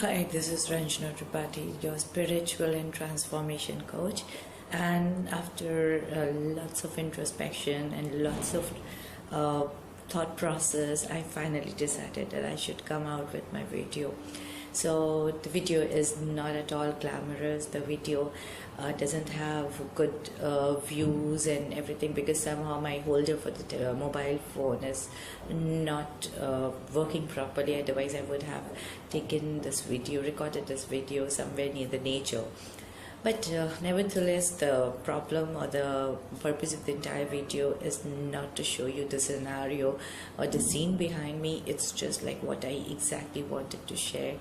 Hi, this is Ranjana Tripathi, your spiritual and transformation coach. And after lots of introspection and lots of uh, thought process, I finally decided that I should come out with my video. So the video is not at all glamorous. The video doesn't have good views and everything because somehow my holder for the mobile phone is not working properly. Otherwise, I would have taken this video, recorded this video somewhere near the nature. But nevertheless, the problem or the purpose of the entire video is not to show you the scenario or the scene behind me. It's just like what I exactly wanted to share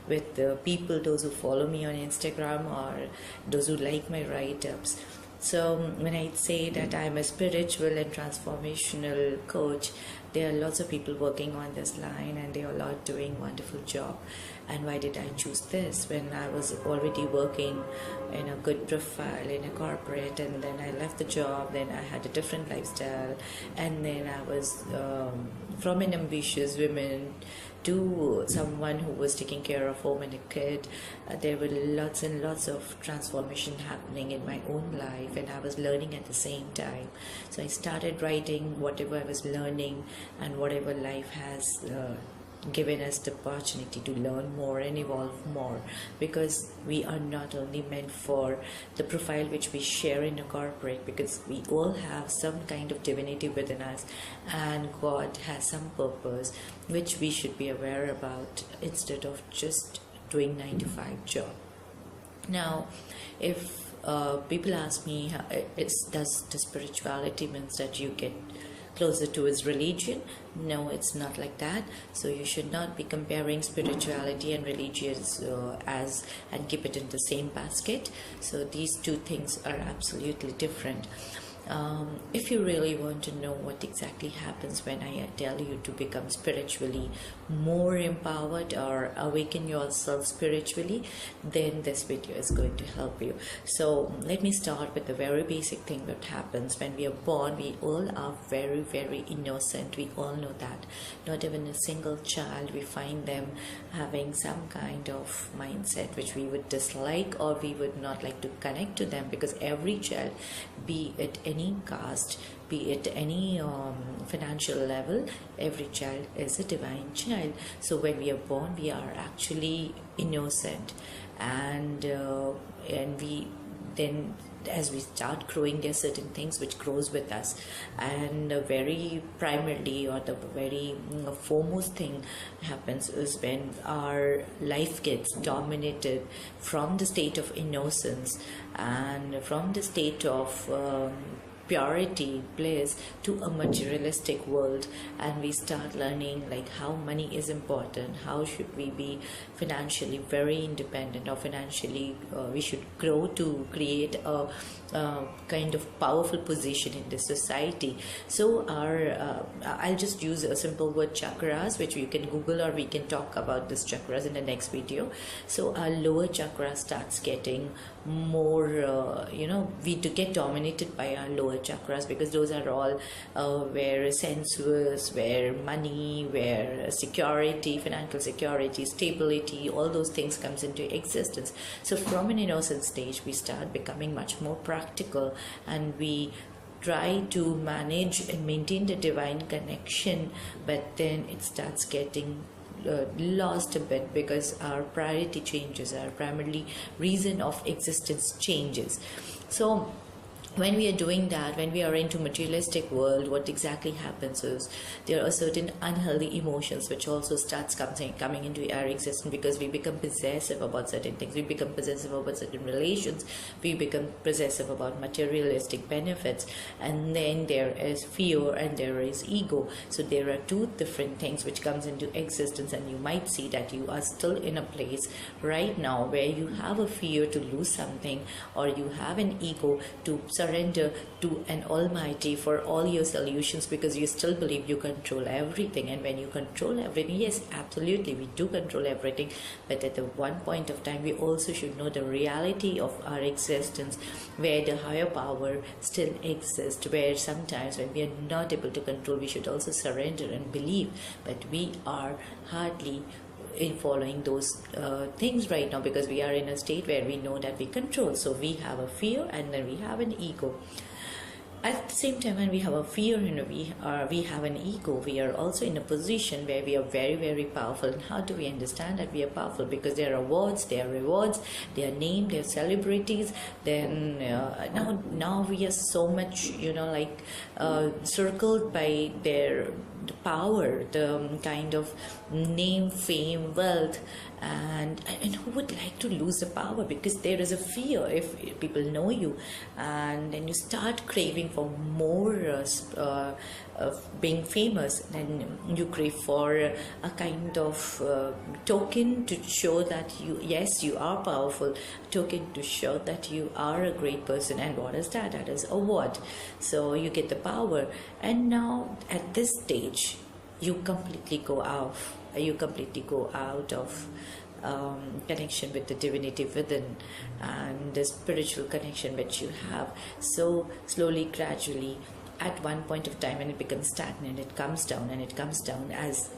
with the people, those who follow me on Instagram or those who like my write-ups. So when I say that I'm a spiritual and transformational coach, there are lots of people working on this line and they are all doing wonderful job. And why did I choose this when I was already working in a good profile in a corporate, and then I left the job, then I had a different lifestyle, and then I was from an ambitious woman to someone who was taking care of home and a kid. There were lots and lots of transformation happening in my own life, and I was learning at the same time. So I started writing whatever I was learning and whatever life has given us the opportunity to learn more and evolve more, because we are not only meant for the profile which we share in a corporate, because we all have some kind of divinity within us and God has some purpose which we should be aware about instead of just doing 9 to 5 job. Now, if people ask me, does the spirituality means that you get closer to his religion? No, it's not like that. So you should not be comparing spirituality and religious as and keep it in the same basket. So these two things are absolutely different. If you really want to know what exactly happens when I tell you to become spiritually more empowered or awaken yourself spiritually, then this video is going to help you. So let me start with the very basic thing that happens when we are born. We all are very, very innocent. We all know that. Not even a single child, we find them having some kind of mindset which we would dislike or we would not like to connect to them, because every child, be it any caste, be it any financial level, every child is a divine child. So when we are born, we are actually innocent, and we then, as we start growing, there are certain things which grows with us, and very primarily, or the very foremost thing happens is when our life gets dominated from the state of innocence and from the state of purity, bliss, to a materialistic world, and we start learning like how money is important, how should we be financially very independent, or financially we should grow to create a kind of powerful position in the society. So our I'll just use a simple word, chakras, which you can Google, or we can talk about this chakras in the next video. So our lower chakra starts getting more we do get dominated by our lower chakras, because those are all where sensuous, where money, where security, financial security, stability, all those things comes into existence. So from an innocent stage, we start becoming much more practical, and we try to manage and maintain the divine connection, but then it starts getting lost a bit, because our priority changes, our primarily reason of existence changes. So when we are doing that, when we are into materialistic world, what exactly happens is there are certain unhealthy emotions which also starts coming into our existence, because we become possessive about certain things, we become possessive about certain relations, we become possessive about materialistic benefits, and then there is fear and there is ego. So there are two different things which comes into existence, and you might see that you are still in a place right now where you have a fear to lose something, or you have an ego to surrender to an almighty for all your solutions, because you still believe you control everything. And when you control everything, yes, absolutely, we do control everything, but at the one point of time, we also should know the reality of our existence, where the higher power still exists, where sometimes when we are not able to control, we should also surrender and believe that we are hardly in following those things right now, because we are in a state where we know that we control. So we have a fear and then we have an ego. At the same time, when we have a fear and we have an ego, we are also in a position where we are very, very powerful. And how do we understand that we are powerful? Because there are awards, there are rewards, they are named, they are celebrities. Then now we are so much, circled by their power, the kind of name, fame, wealth, and who would like to lose the power? Because there is a fear if people know you, and then you start craving for more of being famous. Then you crave for a kind of token to show that you are powerful, token to show that you are a great person. And what is that? That is award. So you get the power, and now at this stage you completely go out of connection with the divinity within and the spiritual connection which you have. So slowly, gradually, at one point of time, when it becomes stagnant, it comes down, and it comes down as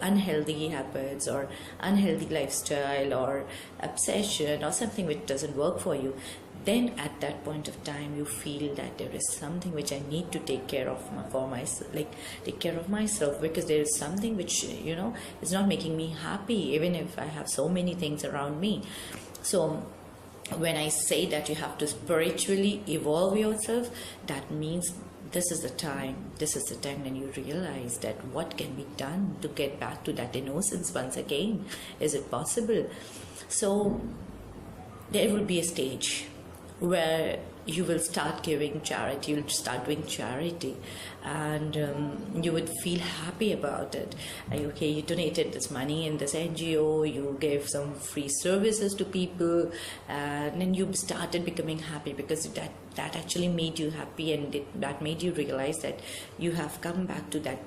unhealthy habits or unhealthy lifestyle or obsession or something which doesn't work for you. Then at that point of time you feel that there is something which I need to take care of for myself, take care of myself, because there is something which is not making me happy, even if I have so many things around me. So when I say that you have to spiritually evolve yourself, that means this is the time when you realize that what can be done to get back to that innocence once again. Is it possible? So there will be a stage where you will start giving charity, you'll start doing charity, and you would feel happy about it. Okay, you donated this money in this NGO, you gave some free services to people, and then you started becoming happy because that actually made you happy, and that made you realize that you have come back to that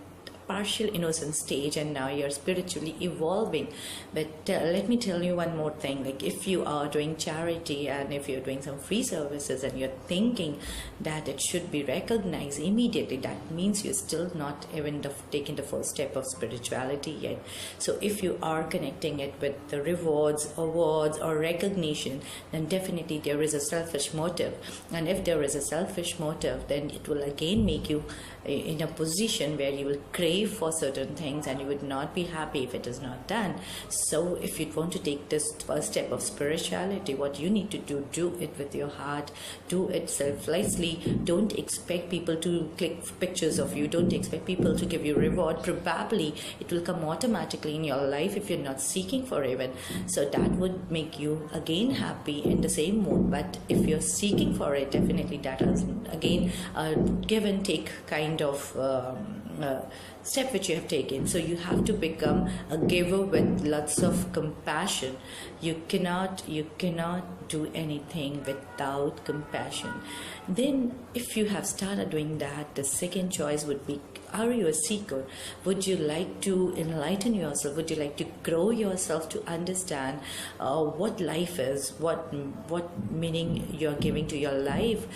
partial innocent stage, and now you're spiritually evolving. But let me tell you one more thing. If you are doing charity and if you're doing some free services and you're thinking that it should be recognized immediately, that means you're still not even taking the first step of spirituality yet. So if you are connecting it with the rewards, awards, or recognition, then definitely there is a selfish motive. And if there is a selfish motive, then it will again make you in a position where you will crave for certain things, and you would not be happy if it is not done. So if you want to take this first step of spirituality, what you need to do it with your heart, do it selflessly. Don't expect people to click pictures of you, don't expect people to give you reward. Probably it will come automatically in your life if you're not seeking for even. So that would make you again happy in the same mode. But if you're seeking for it, definitely that is again a give and take kind of step which you have taken. So you have to become a giver with lots of compassion. You cannot do anything without compassion. Then if you have started doing that, the second choice would be, are you a seeker? Would you like to enlighten yourself? Would you like to grow yourself to understand what life is, what meaning you're giving to your life?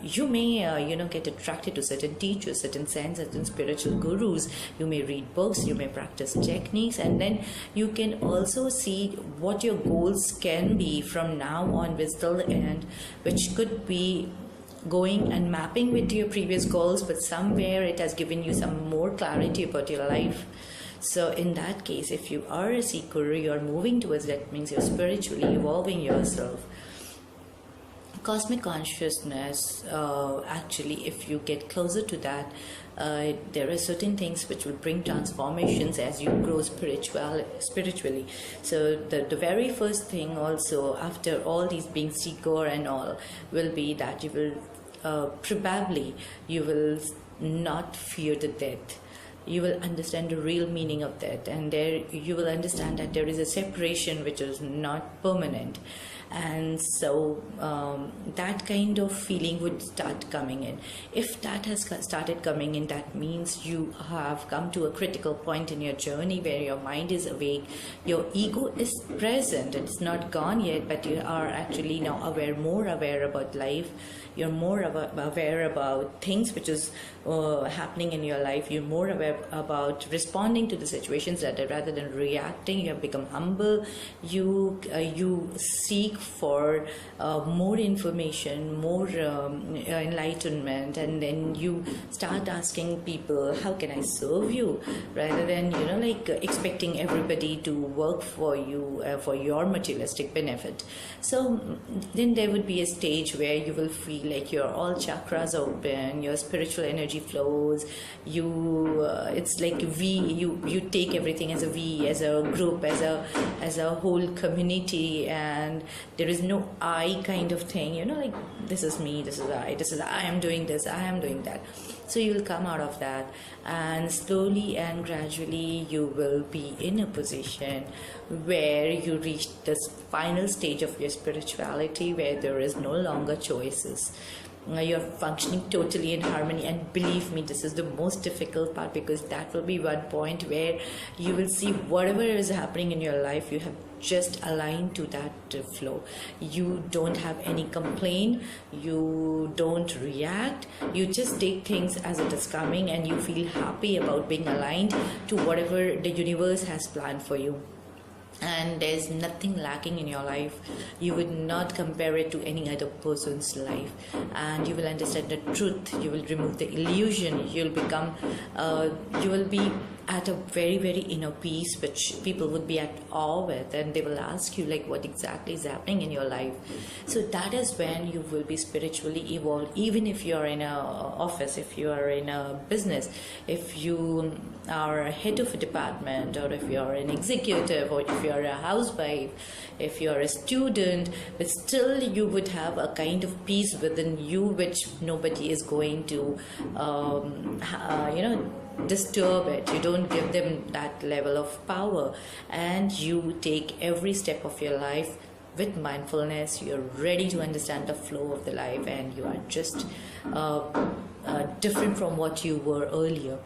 You may get attracted to certain teachers, certain saints, certain spiritual gurus. You may read books, you may practice techniques, and then you can also see what your goals can be from now on with till the end, which could be going and mapping with your previous goals, but somewhere it has given you some more clarity about your life. So in that case, if you are a seeker, you are moving towards that, means you're spiritually evolving yourself. Cosmic consciousness, actually, if you get closer to that, there are certain things which will bring transformations as you grow spiritually. So the very first thing also, after all these being seeker and all, will be that you will probably you will not fear the death. You will understand the real meaning of that, and there you will understand that there is a separation which is not permanent. And so that kind of feeling would start coming in. If that has started coming in, that means you have come to a critical point in your journey where your mind is awake, your ego is present, it's not gone yet, but you are actually now more aware about life. You're more aware about things which is happening in your life. You're more aware about responding to the situations rather than reacting. You have become humble. You seek for more information, more enlightenment, and then you start asking people, how can I serve you, rather than expecting everybody to work for you for your materialistic benefit. So then there would be a stage where you will feel like your all chakras are open, your spiritual energy flows. It's like you take everything as a we, as a group, as a whole community, and there is no I kind of thing, like this is me, this is I am doing this, I am doing that. So you will come out of that, and slowly and gradually you will be in a position where you reach this final stage of your spirituality where there is no longer choices. You're functioning totally in harmony, and believe me, this is the most difficult part, because that will be one point where you will see whatever is happening in your life, you have just aligned to that flow. You don't have any complaint, you don't react, you just take things as it is coming, and you feel happy about being aligned to whatever the universe has planned for you. And there's nothing lacking in your life. You would not compare it to any other person's life, and you will understand the truth. You will remove the illusion. You will be at a very, very inner peace, which people would be at awe with, and they will ask you like what exactly is happening in your life. So that is when you will be spiritually evolved. Even if you are in a office, if you are in a business, if you are a head of a department, or if you are an executive, or if you are a housewife, if you are a student, but still you would have a kind of peace within you which nobody is going to disturb it. You don't give them that level of power, and you take every step of your life with mindfulness. You're ready to understand the flow of the life, and you are just different from what you were earlier.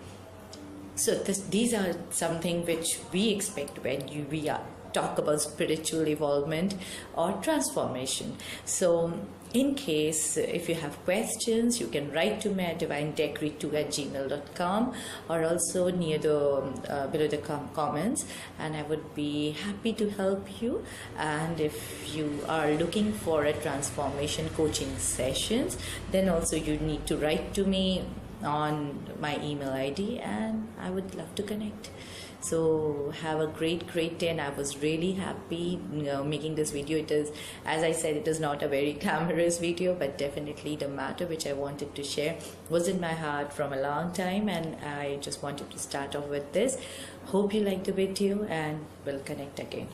So these are something which we expect when we talk about spiritual evolvement or transformation. So in case if you have questions, you can write to me at divinetechread2@gmail.com, or also near the below the comments, and I would be happy to help you. And if you are looking for a transformation coaching sessions, then also you need to write to me on my email ID, and I would love to connect. So have a great day, and I was really happy making this video. It is, as I said, it is not a very glamorous video, but definitely the matter which I wanted to share was in my heart from a long time, and I just wanted to start off with this. Hope you liked the video, and we'll connect again.